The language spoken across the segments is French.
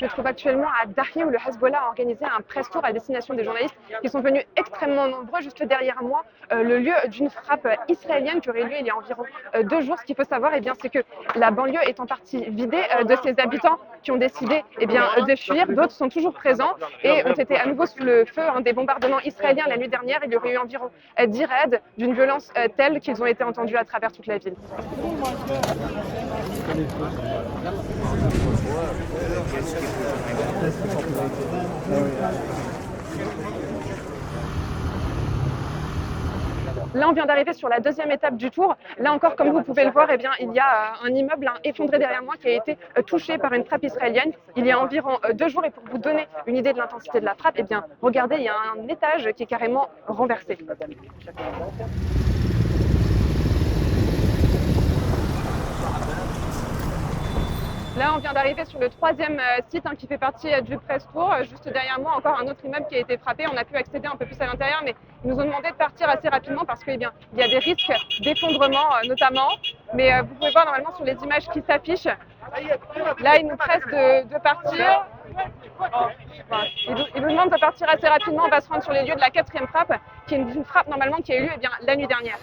me trouve actuellement à Darya où le Hezbollah a organisé un press tour à destination des journalistes qui sont venus extrêmement nombreux. Juste derrière moi, le lieu d'une frappe israélienne qui aurait eu lieu il y a environ 2 jours. Ce qu'il faut savoir, c'est que la banlieue est en partie vidée de ses habitants qui ont décidé de fuir. D'autres sont toujours présents et ont été à nouveau sous le feu des bombardements israéliens la nuit dernière. Il y aurait eu environ 10 raids d'une violence telle qu'ils ont été entendus à travers toute la ville. Là, on vient d'arriver sur la deuxième étape du tour. Là encore, comme vous pouvez le voir, il y a un immeuble effondré derrière moi qui a été touché par une frappe israélienne il y a environ 2 jours. Et pour vous donner une idée de l'intensité de la frappe, regardez, il y a un étage qui est carrément renversé. Là, on vient d'arriver sur le troisième site qui fait partie du press tour. Juste derrière moi, encore un autre immeuble qui a été frappé. On a pu accéder un peu plus à l'intérieur, mais ils nous ont demandé de partir assez rapidement parce qu'il y a des risques d'effondrement notamment. Mais vous pouvez voir normalement sur les images qui s'affichent. Là, ils nous pressent de partir. Ils nous demandent de partir assez rapidement. On va se rendre sur les lieux de la quatrième frappe, qui est une frappe normalement qui a eu lieu la nuit dernière.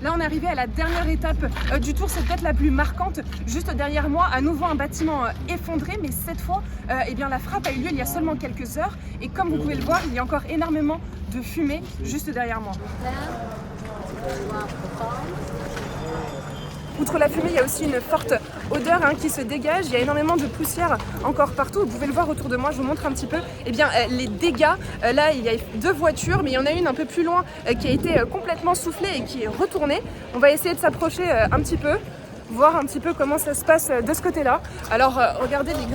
Là, on est arrivé à la dernière étape du tour, c'est peut-être la plus marquante. Juste derrière moi, à nouveau un bâtiment effondré, mais cette fois, la frappe a eu lieu il y a seulement quelques heures. Et comme vous pouvez le voir, il y a encore énormément de fumée juste derrière moi. Outre la fumée, il y a aussi une forte odeur qui se dégage. Il y a énormément de poussière encore partout. Vous pouvez le voir autour de moi, je vous montre un petit peu. Les dégâts, là, il y a 2 voitures, mais il y en a une un peu plus loin qui a été complètement soufflée et qui est retournée. On va essayer de s'approcher un petit peu, voir un petit peu comment ça se passe de ce côté-là. Alors, regardez les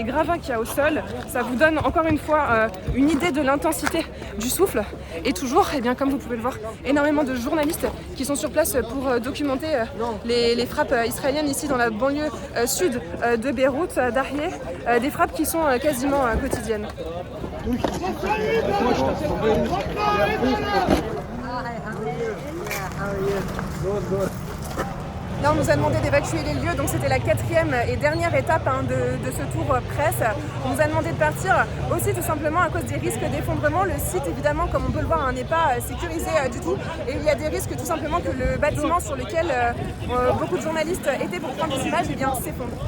gravats qu'il y a au sol. Ça vous donne encore une fois une idée de l'intensité du souffle. Et toujours, comme vous pouvez le voir, énormément de journalistes qui sont sur place pour documenter les frappes israéliennes ici dans la banlieue sud de Beyrouth, Darya. Des frappes qui sont quasiment quotidiennes. Là, on nous a demandé d'évacuer les lieux, donc c'était la 4e et dernière étape de ce tour presse. On nous a demandé de partir aussi tout simplement à cause des risques d'effondrement. Le site, évidemment, comme on peut le voir, n'est pas sécurisé du tout. Et il y a des risques tout simplement que le bâtiment sur lequel beaucoup de journalistes étaient pour prendre des images s'effondre.